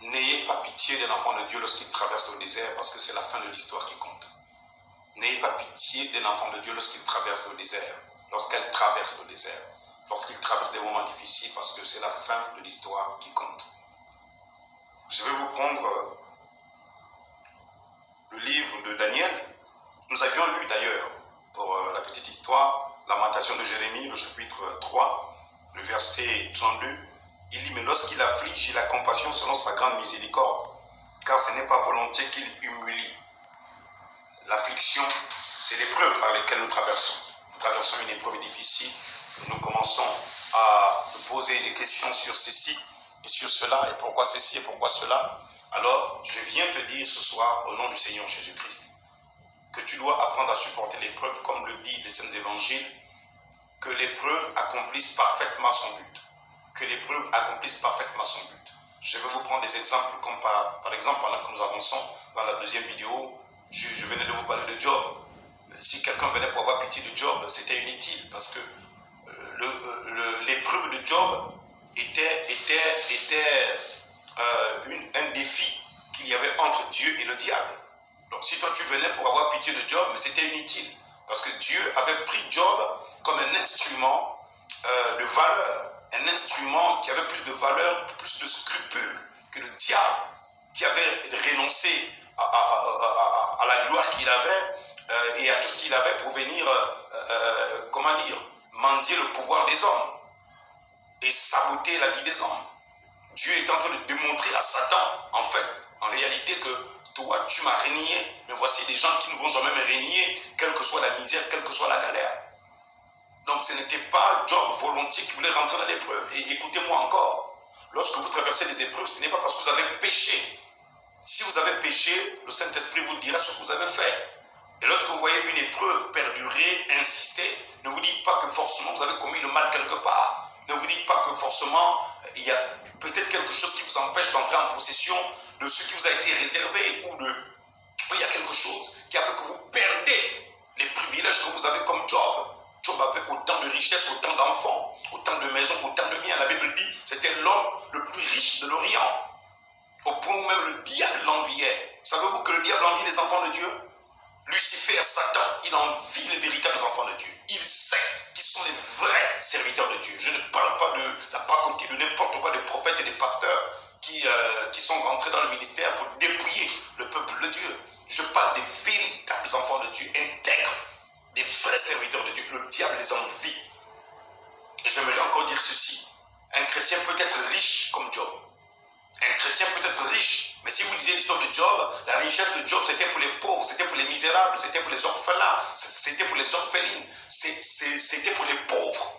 N'ayez pas pitié d'un enfant de Dieu lorsqu'il traverse le désert, parce que c'est la fin de l'histoire qui compte. N'ayez pas pitié d'un enfant de Dieu lorsqu'il traverse le désert, lorsqu'elle traverse le désert, lorsqu'il traverse des moments difficiles, parce que c'est la fin de l'histoire qui compte. Je vais vous prendre le livre de Daniel. Nous avions lu d'ailleurs, pour la petite histoire, Lamentation de Jérémie, le chapitre 3, le verset 32. Il dit, mais lorsqu'il afflige, il a compassion selon sa grande miséricorde, car ce n'est pas volontiers qu'il humilie. L'affliction, c'est l'épreuve par laquelle nous traversons. Nous traversons une épreuve difficile. Nous commençons à nous poser des questions sur ceci et sur cela, et pourquoi ceci et pourquoi cela. Alors, je viens te dire ce soir, au nom du Seigneur Jésus-Christ, que tu dois apprendre à supporter l'épreuve, comme le dit les Saints Évangiles, que l'épreuve accomplisse parfaitement son but. Que l'épreuve accomplisse parfaitement son but. Je vais vous prendre des exemples, comme par exemple, pendant que nous avançons dans la deuxième vidéo, je venais de vous parler de Job. Si quelqu'un venait pour avoir pitié de Job, c'était inutile, parce que l'épreuve de Job était un défi qu'il y avait entre Dieu et le diable. Donc si toi tu venais pour avoir pitié de Job, mais c'était inutile, parce que Dieu avait pris Job comme un instrument de valeur, un instrument qui avait plus de valeur, plus de scrupules que le diable, qui avait renoncé à la gloire qu'il avait et à tout ce qu'il avait pour venir, mendier le pouvoir des hommes et saboter la vie des hommes. Dieu est en train de démontrer à Satan, en fait, en réalité, que toi, tu m'as régné, mais voici des gens qui ne vont jamais me régner, quelle que soit la misère, quelle que soit la galère. Donc ce n'était pas Job volontiers qui voulait rentrer dans l'épreuve. Et écoutez-moi encore, lorsque vous traversez des épreuves, ce n'est pas parce que vous avez péché. Si vous avez péché, le Saint-Esprit vous dira ce que vous avez fait. Et lorsque vous voyez une épreuve perdurer, insister, ne vous dites pas que forcément vous avez commis le mal quelque part. Ne vous dites pas que forcément il y a peut-être quelque chose qui vous empêche d'entrer en possession de ce qui vous a été réservé, ou il y a quelque chose qui a fait que vous perdez les privilèges que vous avez comme Job. Job avait autant de richesses, autant d'enfants, autant de maisons, autant de biens. La Bible dit que c'était l'homme le plus riche de l'Orient, au point où même le diable l'enviait. Savez-vous que le diable envie les enfants de Dieu? Lucifer, Satan, il envie les véritables enfants de Dieu. Il sait qui sont les vrais serviteurs de Dieu. Je ne parle pas de la pacotille de n'importe quoi, des prophètes et des pasteurs qui sont rentrés dans le ministère pour dépouiller le peuple de Dieu. Je parle des véritables enfants de Dieu, intègres, des vrais serviteurs de Dieu. Le diable les envie. Et j'aimerais encore dire ceci. Un chrétien peut être riche comme Job. Un chrétien peut être riche, mais si vous lisez l'histoire de Job, la richesse de Job, c'était pour les pauvres, c'était pour les misérables, c'était pour les orphelins, c'était pour les orphelines, c'était pour les pauvres.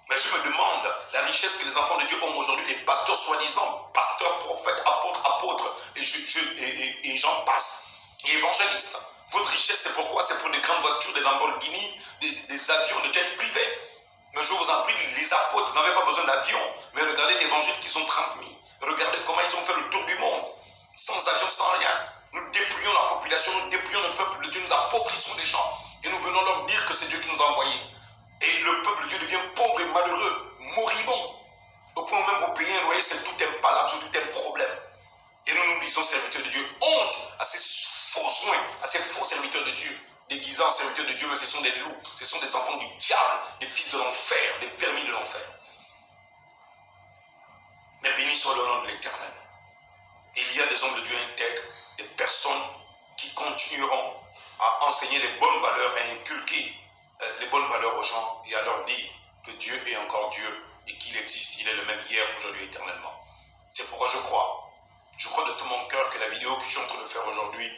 Mais je me demande, la richesse que les enfants de Dieu ont aujourd'hui, les pasteurs soi-disant, pasteurs, prophètes, apôtres, et j'en passe, et évangélistes. Votre richesse, c'est pourquoi? C'est pour des grandes voitures, des Lamborghini, des avions, des jets privés. Mais je vous en prie, les apôtres n'avaient pas besoin d'avions, mais regardez l'évangile qu'ils ont transmis. Regardez comment ils ont fait le tour du monde, sans avion, sans rien. Nous dépouillons la population, nous dépouillons le peuple de Dieu, nous appauvrissons les gens. Et nous venons leur dire que c'est Dieu qui nous a envoyés. Et le peuple de Dieu devient pauvre et malheureux, moribond. Au point où même au pays, vous voyez, c'est tout un palabre, c'est tout un problème. Et nous nous disons serviteurs de Dieu. Honte à ces faux soins, à ces faux serviteurs de Dieu, déguisés en serviteurs de Dieu, mais ce sont des loups, ce sont des enfants du diable, des fils de l'enfer, des vermis de l'enfer. Mais béni soit le nom de l'Éternel. Il y a des hommes de Dieu intègres, des personnes qui continueront à enseigner les bonnes valeurs, à inculquer les bonnes valeurs aux gens et à leur dire que Dieu est encore Dieu et qu'il existe, il est le même hier, aujourd'hui, éternellement. C'est pourquoi je crois de tout mon cœur que la vidéo que je suis en train de faire aujourd'hui,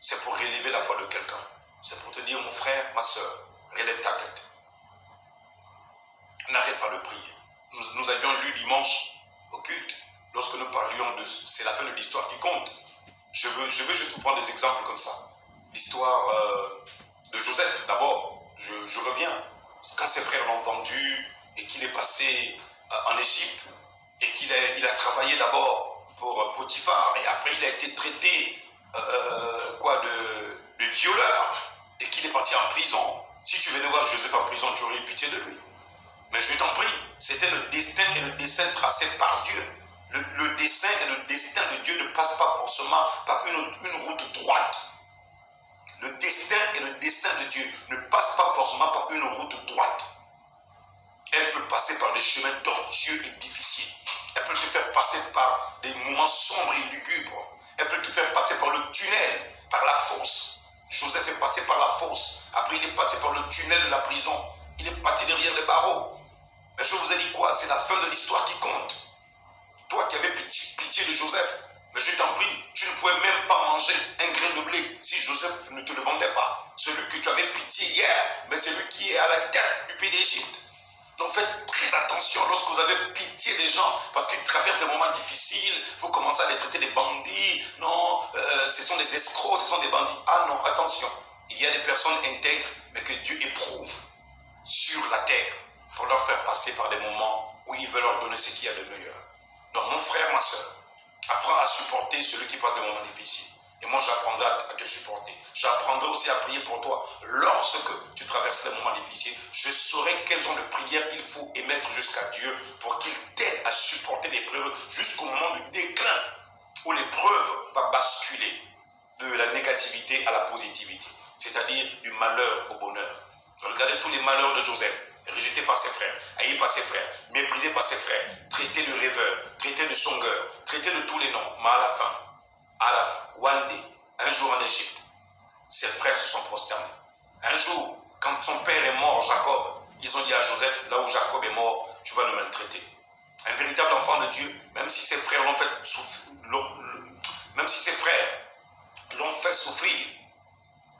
c'est pour relever la foi de quelqu'un. C'est pour te dire, mon frère, ma soeur, relève ta tête. N'arrête pas de prier. Nous avions lu dimanche au culte, lorsque nous parlions de c'est la fin de l'histoire qui compte. Je veux juste vous prendre des exemples comme ça. L'histoire de Joseph, d'abord, je reviens. Quand ses frères l'ont vendu et qu'il est passé en Égypte et qu'il a travaillé d'abord pour Potiphar et après il a été traité de violeur et qu'il est parti en prison. Si tu venais voir Joseph en prison, tu aurais eu pitié de lui. Mais je t'en prie, c'était le destin et le dessein tracé par Dieu. Le dessein et le destin de Dieu ne passent pas forcément par une route droite. Le destin et le dessein de Dieu ne passent pas forcément par une route droite. Elle peut passer par des chemins tortueux et difficiles. Elle peut te faire passer par des moments sombres et lugubres. Elle peut te faire passer par le tunnel, par la fosse. Joseph est passé par la fosse. Après, il est passé par le tunnel de la prison. Il est parti derrière les barreaux. Mais je vous ai dit quoi? C'est la fin de l'histoire qui compte. Toi qui avais pitié de Joseph, mais je t'en prie, tu ne pouvais même pas manger un grain de blé si Joseph ne te le vendait pas. Celui que tu avais pitié hier, mais celui qui est à la tête du pays d'Égypte. Donc faites très attention lorsque vous avez pitié des gens parce qu'ils traversent des moments difficiles. Vous commencez à les traiter des bandits. Non, ce sont des escrocs, ce sont des bandits. Ah non, attention. Il y a des personnes intègres, mais que Dieu éprouve sur la terre pour leur faire passer par des moments où il veut leur donner ce qu'il y a de meilleur. Donc mon frère, ma soeur, apprends à supporter celui qui passe des moments difficiles. Et moi, j'apprendrai à te supporter. J'apprendrai aussi à prier pour toi. Lorsque tu traverses des moments difficiles, je saurai quel genre de prière il faut émettre jusqu'à Dieu pour qu'il t'aide à supporter l'épreuve jusqu'au moment du déclin où l'épreuve va basculer de la négativité à la positivité, c'est-à-dire du malheur au bonheur. Regardez tous les malheurs de Joseph. Rejeté par ses frères, haï par ses frères, méprisé par ses frères, traité de rêveur, traité de songueur, traité de tous les noms. Mais à la fin, one day, un jour en Égypte, ses frères se sont prosternés. Un jour, quand son père est mort, Jacob, ils ont dit à Joseph, là où Jacob est mort, tu vas nous maltraiter. Un véritable enfant de Dieu, même si ses frères l'ont fait souffrir,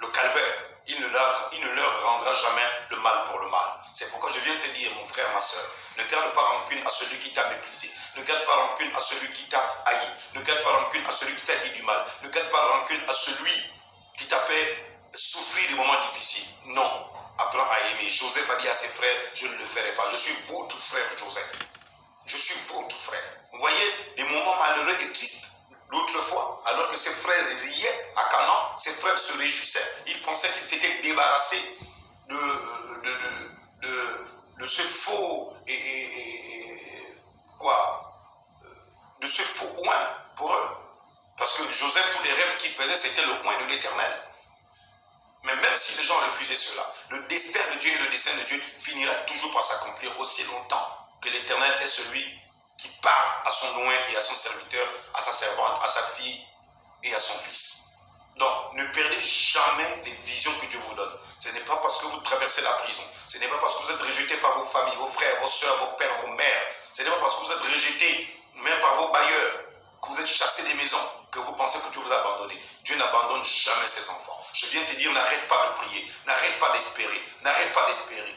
le calvaire, il ne leur rendra jamais le mal pour le mal. C'est pourquoi je viens te dire, mon frère, ma soeur, ne garde pas rancune à celui qui t'a méprisé. Ne garde pas rancune à celui qui t'a haï. Ne garde pas rancune à celui qui t'a dit du mal. Ne garde pas rancune à celui qui t'a fait souffrir des moments difficiles. Non, apprends à aimer. Joseph a dit à ses frères, je ne le ferai pas. Je suis votre frère Joseph. Je suis votre frère. Vous voyez, les moments malheureux et tristes. L'autre fois, alors que ses frères riaient à Canaan, ses frères se réjouissaient. Ils pensaient qu'ils s'étaient débarrassés de ce faux de ce faux oint pour eux. Parce que Joseph, tous les rêves qu'il faisait, c'était le oint de l'Éternel. Mais même si les gens refusaient cela, le destin de Dieu et le dessein de Dieu finira toujours par s'accomplir aussi longtemps que l'Éternel est celui qui parle à son oint et à son serviteur, à sa servante, à sa fille et à son fils. Donc, ne perdez jamais les visions que Dieu vous donne. Ce n'est pas parce que vous traversez la prison, ce n'est pas parce que vous êtes rejeté par vos familles, vos frères, vos soeurs, vos pères, vos mères, ce n'est pas parce que vous êtes rejeté même par vos bailleurs, que vous êtes chassé des maisons, que vous pensez que Dieu vous a abandonné. Dieu n'abandonne jamais ses enfants. Je viens te dire, n'arrête pas de prier, n'arrête pas d'espérer, n'arrête pas d'espérer.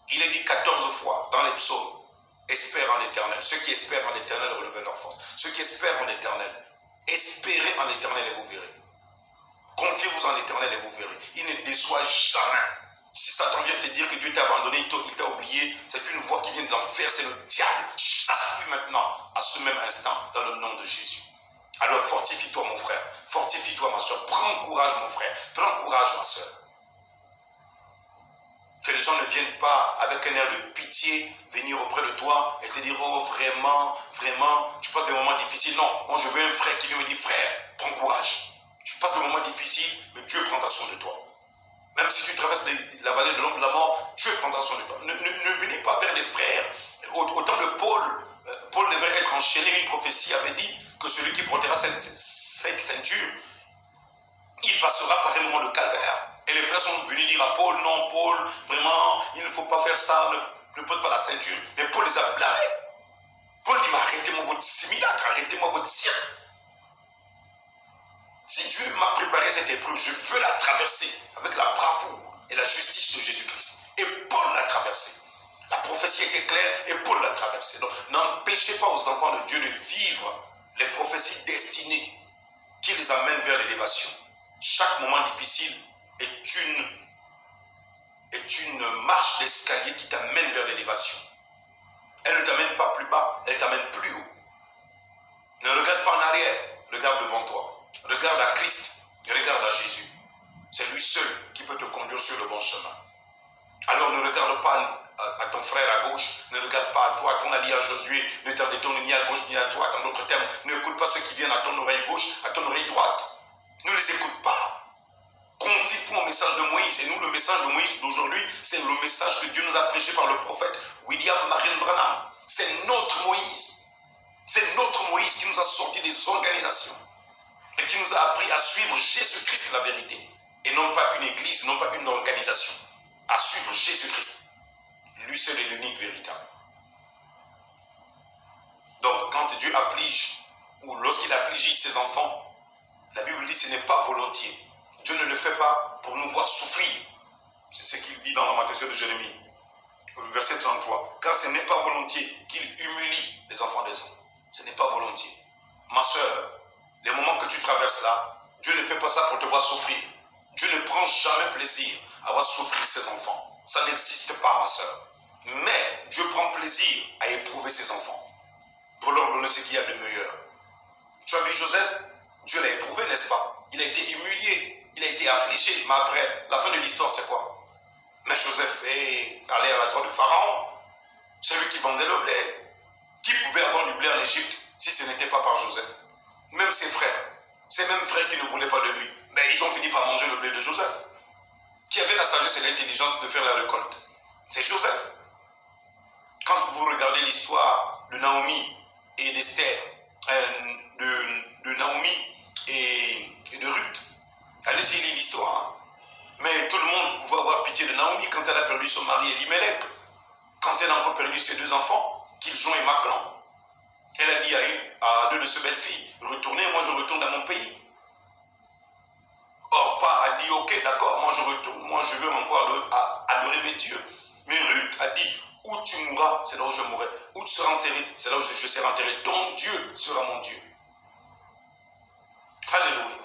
Il est dit 14 fois dans les psaumes, espère en l'Éternel. Ceux qui espèrent en l'Éternel renouvellent leur force. Ceux qui espèrent en l'Éternel, espérez en l'Éternel et vous verrez. Confiez-vous en l'Éternel et vous verrez. Il ne déçoit jamais. Si Satan vient te dire que Dieu t'a abandonné, il t'a oublié, c'est une voix qui vient de l'enfer, c'est le diable. Chasse-lui maintenant, à ce même instant, dans le nom de Jésus. Alors fortifie-toi mon frère, fortifie-toi ma soeur, prends courage mon frère, prends courage ma soeur. Que les gens ne viennent pas avec un air de pitié venir auprès de toi et te dire, oh vraiment, tu passes des moments difficiles. Non, moi je veux un frère qui vient me dire, frère, prends courage. Tu passes des moments difficiles, mais Dieu prendra soin de toi. Même si tu traverses la vallée de l'ombre de la mort, Dieu prendra soin de toi. Ne venez pas vers des frères. Au temps de Paul devait être enchaîné. Une prophétie avait dit que celui qui portera cette ceinture, il passera par un moment de calvaire. Et les frères sont venus dire à Paul, non Paul, vraiment, il ne faut pas faire ça, ne porte pas la ceinture. Mais Paul les a blâmés. Paul dit, mais arrêtez-moi votre simulacre, arrêtez-moi votre cirque. Si Dieu m'a préparé cette épreuve, je veux la traverser avec la bravoure et la justice de Jésus-Christ. Et Paul l'a traversée. La prophétie était claire et Paul l'a traversée. Donc n'empêchez pas aux enfants de Dieu de vivre les prophéties destinées qui les amènent vers l'élévation. Chaque moment difficile est une marche d'escalier qui t'amène vers l'élévation. Elle ne t'amène pas plus bas, elle t'amène plus haut. Ne regarde pas en arrière, regarde devant toi. Regarde à Christ et regarde à Jésus. C'est lui seul qui peut te conduire sur le bon chemin. Alors ne regarde pas à ton frère à gauche, ne regarde pas à droite. On a dit à Josué, ne t'en détourne ni à gauche ni à droite. En d'autres termes, n'écoute pas ceux qui viennent à ton oreille gauche, à ton oreille droite. Ne les écoute pas. Confie-toi au message de Moïse. Et nous, le message de Moïse d'aujourd'hui, c'est le message que Dieu nous a prêché par le prophète William Marion Branham. C'est notre Moïse. C'est notre Moïse qui nous a sorti des organisations et qui nous a appris à suivre Jésus-Christ, la vérité. Et non pas une église, non pas une organisation. À suivre Jésus-Christ. Lui seul est l'unique véritable. Donc, quand Dieu afflige, ou lorsqu'il affligit ses enfants, la Bible dit que ce n'est pas volontiers. Dieu ne le fait pas pour nous voir souffrir. C'est ce qu'il dit dans la Lamentation de Jérémie, verset 33. Car ce n'est pas volontiers qu'il humilie les enfants des hommes. Ce n'est pas volontiers. Ma soeur, les moments que tu traverses là, Dieu ne fait pas ça pour te voir souffrir. Dieu ne prend jamais plaisir à voir souffrir ses enfants. Ça n'existe pas, ma soeur. Mais Dieu prend plaisir à éprouver ses enfants pour leur donner ce qu'il y a de meilleur. Tu as vu Joseph? Dieu l'a éprouvé, n'est-ce pas? Il a été humilié, il a été affligé. Mais après, la fin de l'histoire, c'est quoi? Mais Joseph est allé à la droite de Pharaon, celui qui vendait le blé. Qui pouvait avoir du blé en Égypte si ce n'était pas par Joseph? Même ses frères, ces mêmes frères qui ne voulaient pas de lui, mais ils ont fini par manger le blé de Joseph. Qui avait la sagesse et l'intelligence de faire la récolte? C'est Joseph. Quand vous regardez l'histoire de Naomi et d'Esther, de Naomi et de Ruth, allez-y lire l'histoire. Mais tout le monde pouvait avoir pitié de Naomi quand elle a perdu son mari Elimelech, quand elle a encore perdu ses deux enfants, Kiljon et Machlon. Elle a dit à deux de ses belles-filles, retournez, moi je retourne dans mon pays. Orpa a dit, ok, d'accord, moi je retourne, moi je veux encore adorer mes dieux. Mais Ruth a dit, où tu mourras, c'est là où je mourrai. Où tu seras enterré, c'est là où je serai enterré. Ton Dieu sera mon Dieu. Alléluia.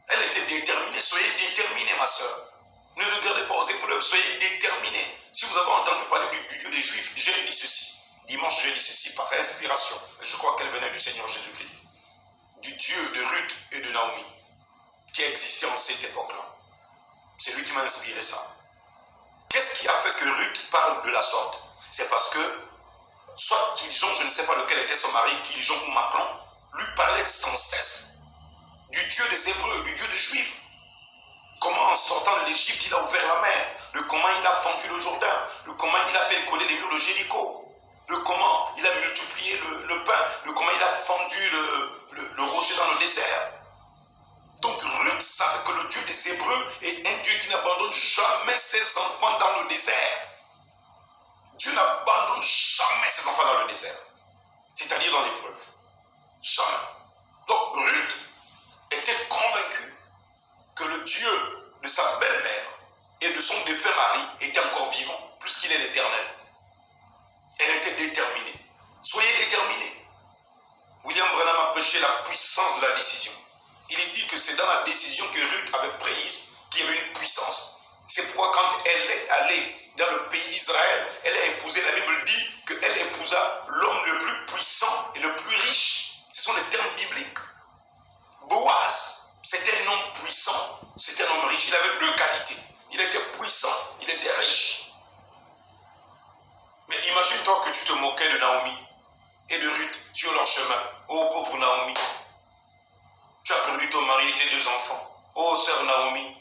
Elle était déterminée. Soyez déterminée, ma soeur. Ne regardez pas aux épreuves, soyez déterminés. Si vous avez entendu parler du Dieu des Juifs, j'ai dit ceci. Dimanche, j'ai dit ceci par inspiration. Je crois qu'elle venait du Seigneur Jésus-Christ. Du Dieu de Ruth et de Naomi, qui a existé en cette époque-là. C'est lui qui m'a inspiré ça. Qu'est-ce qui a fait que Ruth parle de la sorte? C'est parce que, soit Kiljon, je ne sais pas lequel était son mari, Kiljon ou Machlon, lui parlait sans cesse du Dieu des Hébreux, du Dieu des Juifs. Comment en sortant de l'Égypte, il a ouvert la mer, de comment il a fendu le Jourdain, de comment il a fait écoler les murs de Jéricho, de comment il a multiplié le pain, de comment il a fendu le rocher dans le désert. Donc Ruth savait que le Dieu des Hébreux est un Dieu qui n'abandonne jamais ses enfants dans le désert. Dieu n'abandonne jamais ses enfants dans le désert, c'est-à-dire dans l'épreuve. Jamais. Donc Ruth était convaincue que le Dieu de sa belle-mère et de son défunt mari était encore vivant, puisqu'il est l'Éternel. Elle était déterminée. Soyez déterminés. William Branham a prêché la puissance de la décision. Il dit que c'est dans la décision que Ruth avait prise qu'il y avait une puissance. C'est pourquoi quand elle est allée dans le pays d'Israël, elle a épousé, la Bible dit qu'elle épousa l'homme le plus puissant et le plus riche. Ce sont les termes bibliques. Boaz, c'était un homme puissant, c'était un homme riche, il avait deux qualités. Il était puissant, il était riche. Mais imagine-toi que tu te moquais de Naomi et de Ruth sur leur chemin. Oh pauvre Naomi, tu as perdu ton mari et tes deux enfants. Oh sœur Naomi,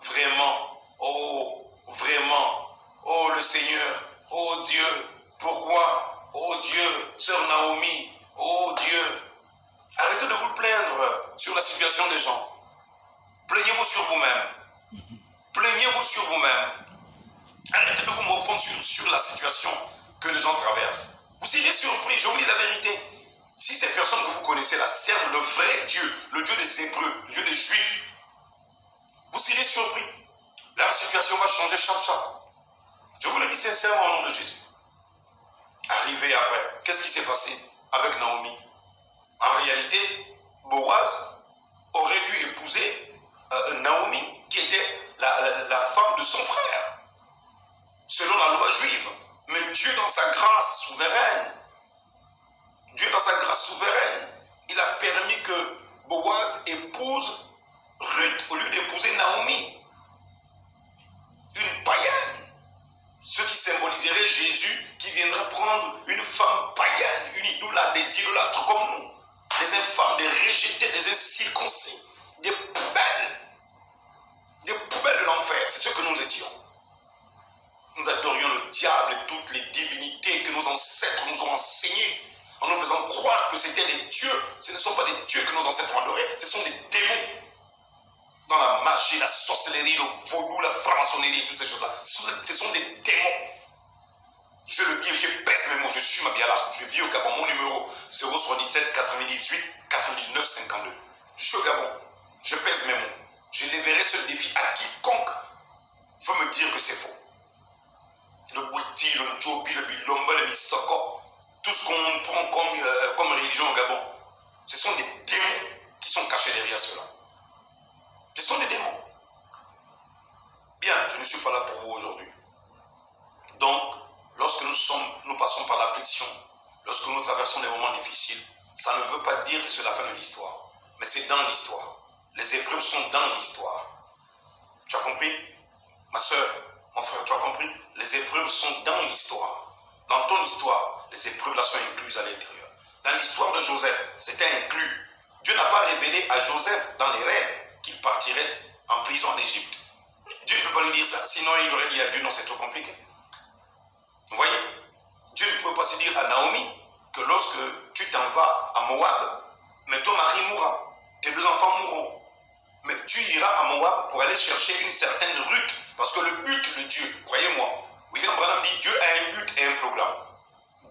vraiment, oh le Seigneur, oh Dieu, pourquoi? Oh Dieu, sœur Naomi, oh Dieu. Arrêtez de vous plaindre sur la situation des gens. Plaignez-vous sur vous-même. Plaignez-vous sur vous-même. Arrêtez de vous morfondre sur la situation que les gens traversent. Vous serez surpris, je vous dis la vérité. Si ces personnes que vous connaissez là servent le vrai Dieu, le Dieu des Hébreux, le Dieu des Juifs, vous serez surpris. La situation va changer chaque. Je vous le dis sincèrement au nom de Jésus. Arrivé après, qu'est-ce qui s'est passé avec Naomi? En réalité, Boaz aurait dû épouser Naomi, qui était la femme de son frère, selon la loi juive. Mais Dieu, dans sa grâce souveraine, il a permis que Boaz épouse Ruth au lieu d'épouser Naomi, une païenne. Ce qui symboliserait Jésus qui viendrait prendre une femme païenne, une idolâtre, des idolâtres comme nous, des infâmes, des rejetés, des incirconcis, des poubelles de l'enfer. C'est ce que nous étions. Nous adorions le diable et toutes les divinités que nos ancêtres nous ont enseignées, en nous faisant croire que c'était des dieux. Ce ne sont pas des dieux que nos ancêtres ont adorés, ce sont des démons. Dans la magie, la sorcellerie, le vaudou, la franc-maçonnerie, toutes ces choses-là, ce sont des démons. Je le dis, je pèse mes mots, je suis Mabiala, je vis au Gabon, mon numéro 077 98 99 52. Je suis au Gabon, je pèse mes mots. Je lèverai ce défi à quiconque veut me dire que c'est faux. Le Bouti, le Ndjobi, le Bilomba, le Misoko, tout ce qu'on prend comme religion au Gabon, ce sont des démons qui sont cachés derrière cela. Ce sont des démons. Bien, je ne suis pas là pour vous aujourd'hui. Donc, lorsque nous passons par l'affliction, lorsque nous traversons des moments difficiles, ça ne veut pas dire que c'est la fin de l'histoire. Mais c'est dans l'histoire. Les épreuves sont dans l'histoire. Tu as compris? Ma soeur, mon frère, tu as compris? Les épreuves sont dans l'histoire. Dans ton histoire, les épreuves là sont incluses à l'intérieur. Dans l'histoire de Joseph, c'était inclus. Dieu n'a pas révélé à Joseph dans les rêves qu'il partirait en prison en Égypte. Dieu ne peut pas lui dire ça, sinon il aurait dit à Dieu, non, c'est trop compliqué. Vous voyez? Dieu ne pouvait pas se dire à Naomi que lorsque tu t'en vas à Moab, mais ton mari mourra, tes deux enfants mourront. Mais tu iras à Moab pour aller chercher une certaine Ruth. Parce que le but de Dieu, croyez-moi, William Branham dit Dieu a un but et un programme.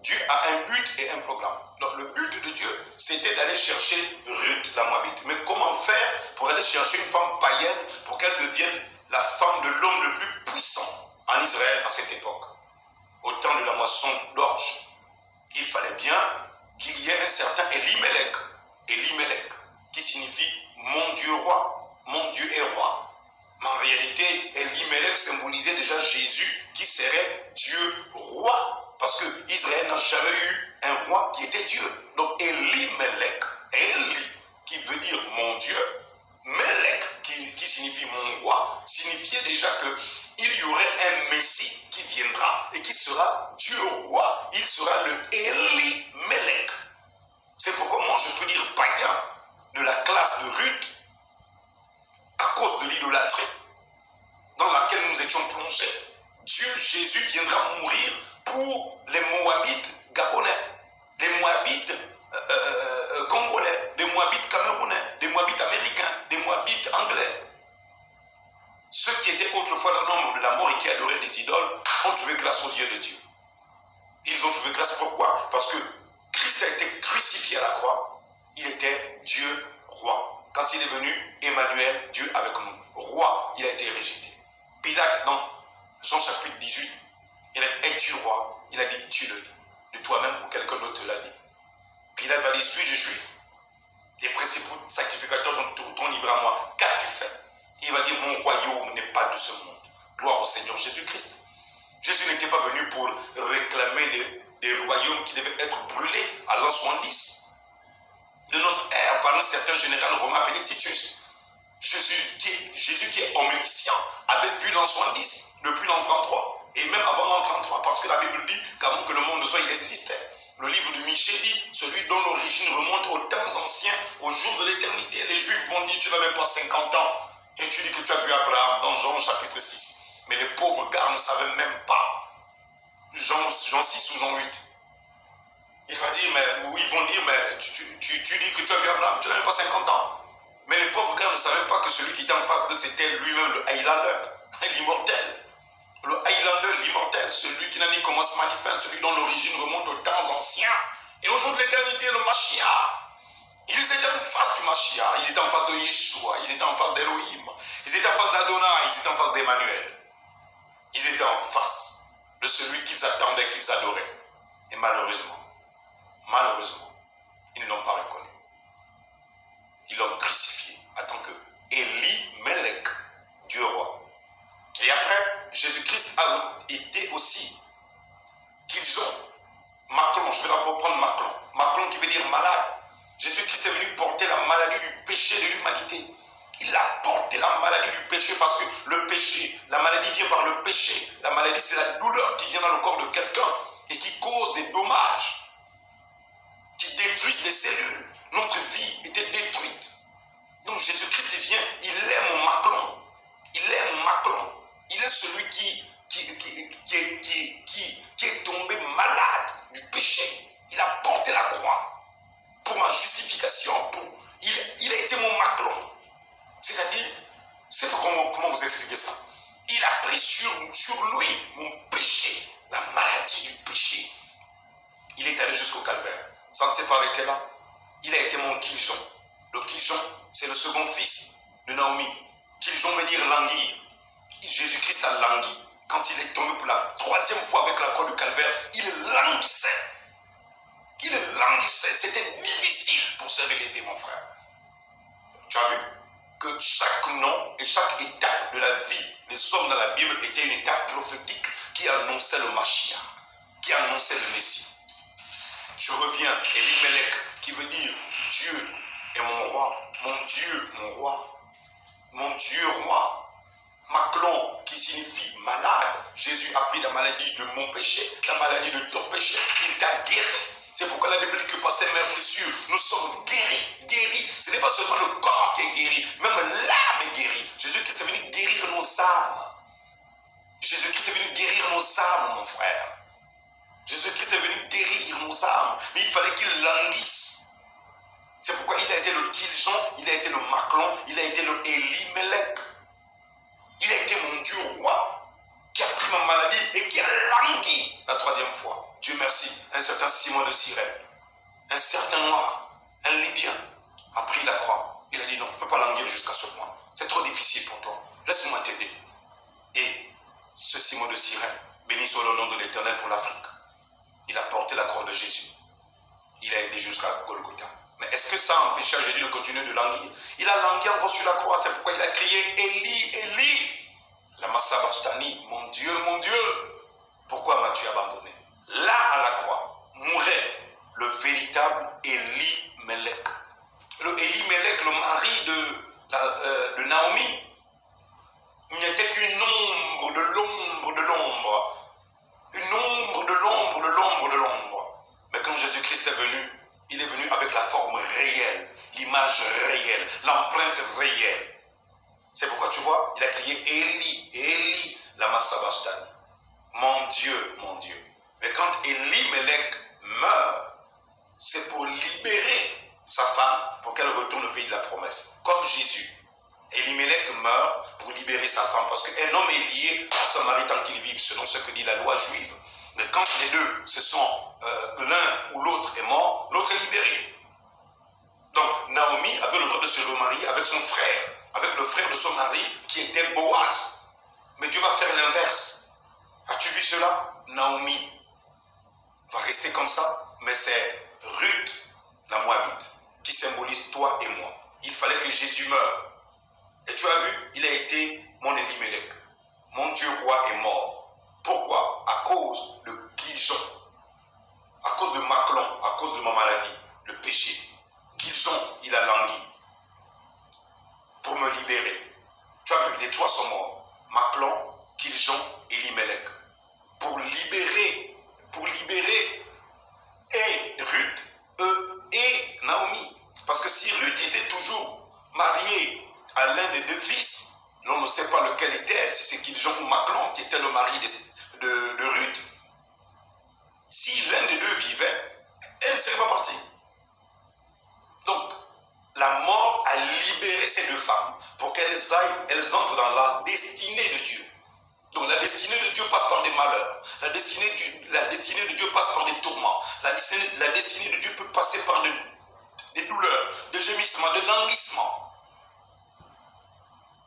Dieu a un but et un programme. Donc le but de Dieu, c'était d'aller chercher Ruth la Moabite. Mais comment faire pour aller chercher une femme païenne pour qu'elle devienne la femme de l'homme le plus puissant en Israël à cette époque? Au temps de la moisson d'orge, il fallait bien qu'il y ait un certain Elimelech. Elimelech, qui signifie mon Dieu roi, mon Dieu est roi. Mais en réalité, Elimelech symbolisait déjà Jésus qui serait Dieu roi. Parce que Israël n'a jamais eu un roi qui était Dieu. Donc Elimelech, Eli, qui veut dire mon Dieu, Melech, qui signifie mon roi, signifiait déjà qu'il y aurait un Messie qui viendra et qui sera Dieu roi. Il sera le Elimelech. C'est pourquoi moi je peux dire païen de la classe de Ruth à cause de l'idolâtrie dans laquelle nous étions plongés. Dieu, Jésus viendra mourir pour les Moabites gabonais, les Moabites congolais, les Moabites camerounais, les Moabites américains, les Moabites anglais. Ceux qui étaient autrefois dans l'ombre de la mort et qui adoraient des idoles ont trouvé grâce aux yeux de Dieu. Ils ont trouvé grâce pourquoi? Parce que Christ a été crucifié à la croix. Il était Dieu roi. Quand il est venu, Emmanuel, Dieu avec nous. Roi, il a été rejeté. Pilate, dans Jean chapitre 18, il a dit, es-tu roi? Il a dit, tu le dis. De toi-même ou quelqu'un d'autre te l'a dit. Pilate va dire, suis-je juif? Les principaux sacrificateurs t'ont livré à moi. Qu'as-tu fait? Il va dire, mon royaume n'est pas de ce monde. Gloire au Seigneur Jésus-Christ. Jésus n'était pas venu pour réclamer les royaumes qui devaient être brûlés à l'an 70 de notre ère par un certain général romain appelé Titus. Jésus qui est omniscient avait vu l'an 70 depuis l'an 33 et même avant l'an 33 parce que la Bible dit qu'avant que le monde ne soit, il existait. Le livre de Michée dit, celui dont l'origine remonte aux temps anciens, au jour de l'éternité. Les Juifs vont dire, tu n'as même pas 50 ans et tu dis que tu as vu Abraham dans Jean chapitre 6. Mais les pauvres gars ne savaient même pas. Jean 6 ou Jean 8. Il va dire, mais, ils vont dire, mais tu dis que tu as vu Abraham, tu n'as même pas 50 ans. Mais les pauvres gars ne savaient pas que celui qui était en face d'eux, c'était lui-même le Highlander, l'immortel. Le Highlander, l'immortel, celui qui n'a ni commencement ni fin, celui dont l'origine remonte aux temps anciens. Et au jour de l'éternité, le Mashiach. Ils étaient en face du Mashiach, ils étaient en face de Yeshua, ils étaient en face d'Elohim, ils étaient en face d'Adonai, ils étaient en face d'Emmanuel. Ils étaient en face de celui qu'ils attendaient, qu'ils adoraient. Et malheureusement, ils ne l'ont pas reconnu. Ils l'ont crucifié en tant que Elimelech, Dieu roi. Et après, Jésus-Christ a été aussi qu'ils ont. Macron, je vais d'abord prendre Macron. Macron qui veut dire malade. Jésus-Christ est venu porter la maladie du péché de l'humanité. Il a porté la maladie du péché parce que le péché, la maladie vient par le péché. La maladie, c'est la douleur qui vient dans le corps de quelqu'un et qui cause des dommages, qui détruisent les cellules. Notre vie était détruite. Donc Jésus-Christ vient, il est mon Maclon. Il est mon Maclon. Il est celui qui est tombé malade du péché. Il a porté la croix pour ma justification. Il a été mon Maclon. C'est-à-dire, c'est comment vous expliquer ça? Il a pris sur lui mon péché, la maladie du péché. Il est allé jusqu'au calvaire. Ça ne s'est pas arrêté là. Il a été mon Kiljon. Le Kiljon, c'est le second fils de Naomi. Kiljon veut dire languir. Jésus-Christ a langui. Quand il est tombé pour la troisième fois avec la croix du calvaire, il languissait. Il languissait. C'était difficile pour se relever, mon frère. Tu as vu que chaque nom et chaque étape de la vie des hommes dans la Bible était une étape prophétique qui annonçait le Mashiach, qui annonçait le Messie. Je reviens, Elimelech, qui veut dire Dieu est mon roi, mon Dieu, mon roi, mon Dieu roi. Maclon, qui signifie malade. Jésus a pris la maladie de mon péché, la maladie de ton péché. Il t'a guéri. C'est pourquoi la Bible dit que par ses meurtrissures, nous sommes guéris. Ce n'est pas seulement le corps qui est guéri, même l'âme est guérie. Jésus-Christ est venu guérir nos âmes. Jésus-Christ est venu guérir nos âmes, mon frère. Jésus-Christ est venu guérir nos âmes. Mais il fallait qu'il languisse. C'est pourquoi il a été le Kiljon, il a été le Maclon, il a été le Elimelech. Il a été mon Dieu roi qui a pris ma maladie et qui a langui la troisième fois. Dieu merci, un certain Simon de Cyrène, un certain noir, un Libyen, a pris la croix. Il a dit non, tu ne peux pas languir jusqu'à ce point. C'est trop difficile pour toi. Laisse-moi t'aider. Et ce Simon de Cyrène, béni soit le nom de l'Éternel pour l'Afrique. Il a porté la croix de Jésus. Il a aidé jusqu'à Golgotha. Mais est-ce que ça a empêché à Jésus de continuer de languir? Il a langui encore sur la croix. C'est pourquoi il a crié Élie, Élie, lama sabachthani, mon Dieu, pourquoi m'as-tu abandonné? Là, à la croix, mourait le véritable Elimelech. Le Elimelech, le mari de Naomi, il n'était qu'une ombre de l'ombre de l'ombre. Une ombre de l'ombre de l'ombre de l'ombre. Mais quand Jésus-Christ est venu, il est venu avec la forme réelle, l'image réelle, l'empreinte réelle. C'est pourquoi tu vois, il a crié Élie, Élie, lama sabachthani. Mon Dieu, mon Dieu. Mais quand Elimelech meurt, c'est pour libérer sa femme pour qu'elle retourne au pays de la promesse. Comme Jésus. Elimelech meurt pour libérer sa femme parce qu'un homme est lié à son mari tant qu'ils vivent, selon ce que dit la loi juive. Mais quand les deux l'un ou l'autre est mort, l'autre est libéré. Donc Naomi avait le droit de se remarier avec son frère, avec le frère de son mari qui était Boaz. Mais Dieu va faire l'inverse. As-tu vu cela? Naomi va rester comme ça, mais c'est Ruth, la Moabite, qui symbolise toi et moi. Il fallait que Jésus meure. Et tu as vu, il a été mon Elimelech. Mon Dieu roi est mort. Pourquoi? À cause de Kiljon, à cause de Maclon, à cause de ma maladie, le péché. Kiljon, il a langui pour me libérer. Tu as vu, les trois sont morts. Maclon, Kiljon et Elimelech. Pour libérer et Ruth et Naomi. Parce que si Ruth était toujours mariée à l'un des deux fils, l'on ne sait pas lequel était, si c'est Kiljon ou Maclon qui était le mari de Ruth. Si l'un des deux vivait, elle ne serait pas partie. Donc, la mort a libéré ces deux femmes pour qu'elles entrent dans la destinée de Dieu. Donc la destinée de Dieu passe par des malheurs. La destinée de Dieu passe par des tourments. La destinée de Dieu peut passer par des douleurs, des gémissements, des languissements.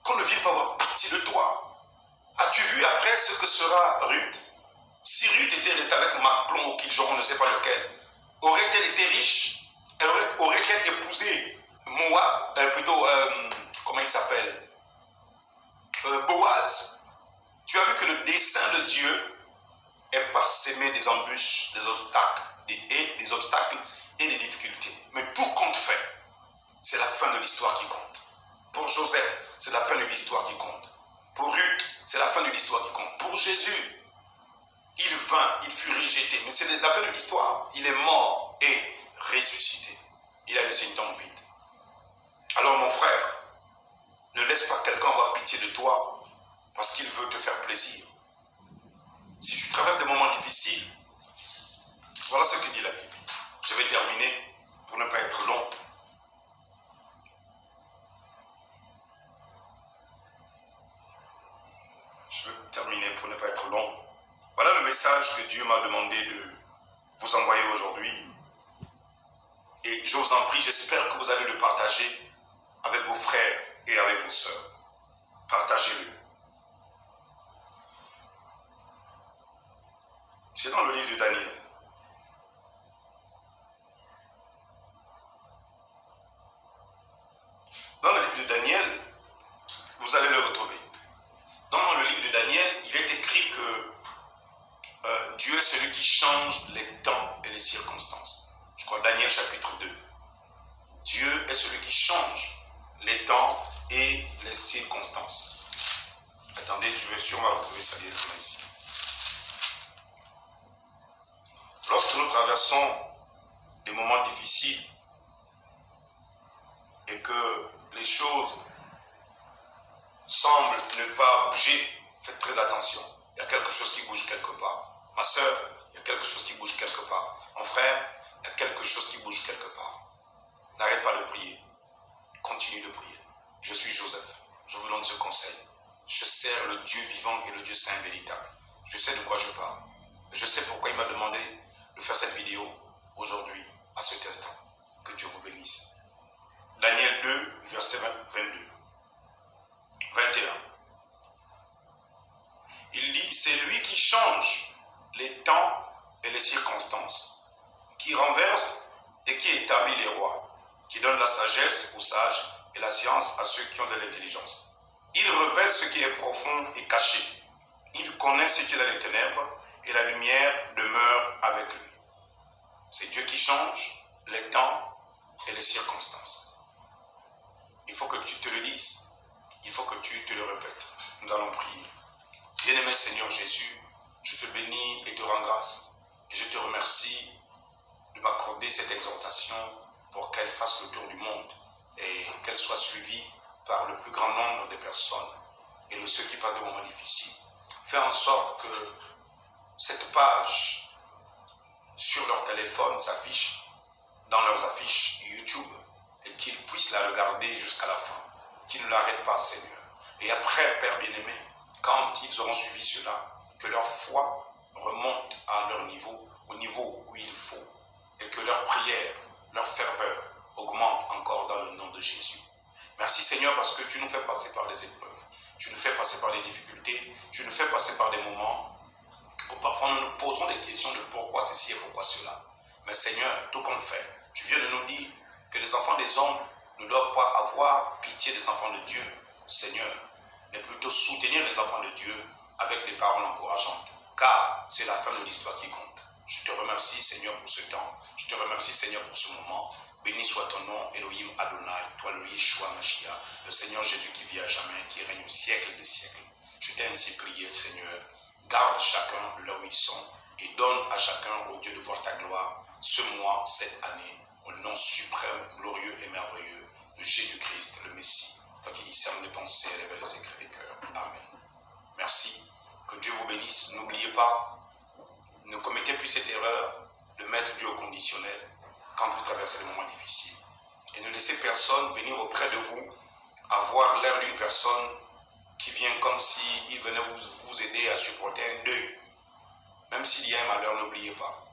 Qu'on ne vienne pas avoir pitié de toi. As-tu vu après ce que sera Ruth? Si Ruth était restée avec Maclon ou Kiljon, on ne sait pas lequel, aurait-elle été riche? Aurait-elle épousé Moab, comment il s'appelle, Boaz? Tu as vu que le dessein de Dieu est parsemé des embûches, des obstacles et des difficultés. Mais tout compte fait, c'est la fin de l'histoire qui compte. Pour Joseph, c'est la fin de l'histoire qui compte. Pour Ruth, c'est la fin de l'histoire qui compte. Pour Jésus, il vint, il fut rejeté, mais c'est la fin de l'histoire. Il est mort et ressuscité. Il a laissé une tombe vide. Alors mon frère, ne laisse pas quelqu'un avoir pitié de toi parce qu'il veut te faire plaisir. Si tu traverses des moments difficiles, voilà ce que dit la Bible. Je vais terminer pour ne pas être long. Je vais terminer pour ne pas être long. Voilà le message que Dieu m'a demandé de vous envoyer aujourd'hui. Et je vous en prie, j'espère que vous allez le partager avec vos frères et avec vos sœurs. Partagez-le. C'est dans le livre de Daniel. Dans le livre de Daniel, vous allez le retrouver. Dans le livre de Daniel, il est écrit que Dieu est celui qui change les temps et les circonstances. Je crois Daniel chapitre 2. Dieu est celui qui change les temps et les circonstances. Attendez, je vais sûrement retrouver ça directement ici. Lorsque nous traversons des moments difficiles et que les choses semblent ne pas bouger, faites très attention. Il y a quelque chose qui bouge quelque part. Ma soeur, il y a quelque chose qui bouge quelque part. Mon frère, il y a quelque chose qui bouge quelque part. N'arrête pas de prier. Continue de prier. Je suis Joseph. Je vous donne ce conseil. Je sers le Dieu vivant et le Dieu saint véritable. Je sais de quoi je parle. Je sais pourquoi il m'a demandé de faire cette vidéo aujourd'hui, à cet instant. Que Dieu vous bénisse. Daniel 2, verset 22. 21. Il dit, c'est lui qui change les temps et les circonstances, qui renverse et qui établit les rois, qui donne la sagesse aux sages et la science à ceux qui ont de l'intelligence. Il révèle ce qui est profond et caché. Il connaît ce qui est dans les ténèbres et la lumière demeure avec lui. C'est Dieu qui change les temps et les circonstances. Il faut que tu te le dises. Il faut que tu te le répètes. Nous allons prier. Bien-aimé Seigneur Jésus, je te bénis et te rends grâce. Et je te remercie de m'accorder cette exhortation pour qu'elle fasse le tour du monde et qu'elle soit suivie par le plus grand nombre de personnes et de ceux qui passent des moments difficiles. Fais en sorte que cette page sur leur téléphone s'affiche dans leurs affiches YouTube et qu'ils puissent la regarder jusqu'à la fin. Qu'ils ne l'arrêtent pas, Seigneur. Et après, Père bien-aimé, quand ils auront suivi cela, que leur foi remonte à leur niveau, au niveau où il faut, et que leur prière, leur ferveur augmente encore dans le nom de Jésus. Merci Seigneur parce que tu nous fais passer par des épreuves, tu nous fais passer par des difficultés, tu nous fais passer par des moments où parfois nous nous posons des questions de pourquoi ceci et pourquoi cela. Mais Seigneur, tout compte fait, tu viens de nous dire que les enfants des hommes ne doivent pas avoir pitié des enfants de Dieu, Seigneur, mais plutôt soutenir les enfants de Dieu avec des paroles encourageantes, car c'est la fin de l'histoire qui compte. Je te remercie, Seigneur, pour ce temps. Je te remercie, Seigneur, pour ce moment. Béni soit ton nom, Elohim Adonai, toi le Yeshua Mashiach, le Seigneur Jésus qui vit à jamais, qui règne au siècle des siècles. Je t'ai ainsi prié, Seigneur. Garde chacun de là où ils sont et donne à chacun, au Dieu, de voir ta gloire ce mois, cette année, au nom suprême, glorieux et merveilleux de Jésus-Christ, le Messie, toi qui discernes les pensées et révèles les secrets des cœurs. Amen. Merci. Que Dieu vous bénisse. N'oubliez pas, ne commettez plus cette erreur de mettre Dieu au conditionnel quand vous traversez des moments difficiles. Et ne laissez personne venir auprès de vous avoir l'air d'une personne qui vient comme s'il venait vous aider à supporter un deuil. Même s'il y a un malheur, n'oubliez pas,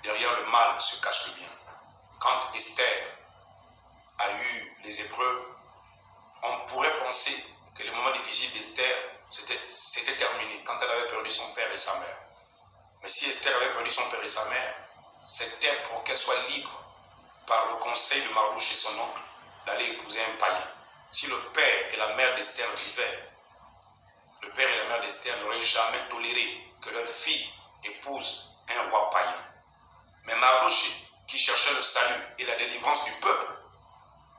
derrière le mal se cache le bien. Quand Esther a eu les épreuves, on pourrait penser que les moments difficiles d'Esther, c'était terminé, quand elle avait perdu son père et sa mère. Mais si Esther avait perdu son père et sa mère, c'était pour qu'elle soit libre, par le conseil de Mardouche et son oncle, d'aller épouser un païen. Si le père et la mère d'Esther vivaient, le père et la mère d'Esther n'auraient jamais toléré que leur fille épouse un roi païen. Mais Mardouche, qui cherchait le salut et la délivrance du peuple,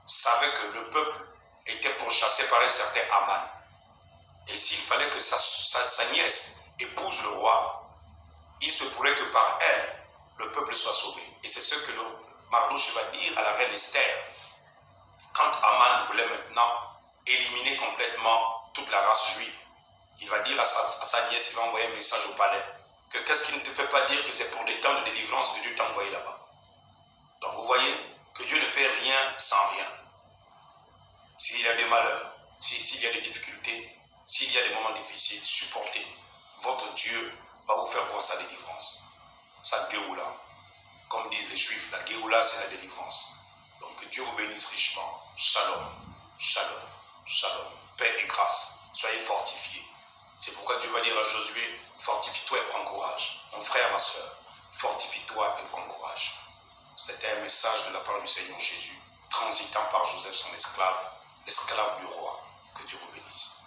savait que le peuple était pourchassé passait par un certain Aman. Et s'il fallait que sa nièce épouse le roi, il se pourrait que par elle, le peuple soit sauvé. Et c'est ce que le Mardochée va dire à la reine Esther. Quand Aman voulait maintenant éliminer complètement toute la race juive, il va dire à sa nièce, il va envoyer un message au palais, que qu'est-ce qui ne te fait pas dire que c'est pour des temps de délivrance que Dieu t'a envoyé là-bas. Donc vous voyez que Dieu ne fait rien sans rien. S'il y a des malheurs, s'il y a des difficultés, s'il y a des moments difficiles, supportez. Votre Dieu va vous faire voir sa délivrance. Sa Géoula. Comme disent les Juifs, la Géoula, c'est la délivrance. Donc que Dieu vous bénisse richement. Shalom, shalom, shalom. Paix et grâce. Soyez fortifiés. C'est pourquoi Dieu va dire à Josué, fortifie-toi et prends courage. Mon frère, ma soeur, fortifie-toi et prends courage. C'était un message de la part du Seigneur Jésus, transitant par Joseph, son esclave, l'esclave du roi. Que Dieu vous bénisse.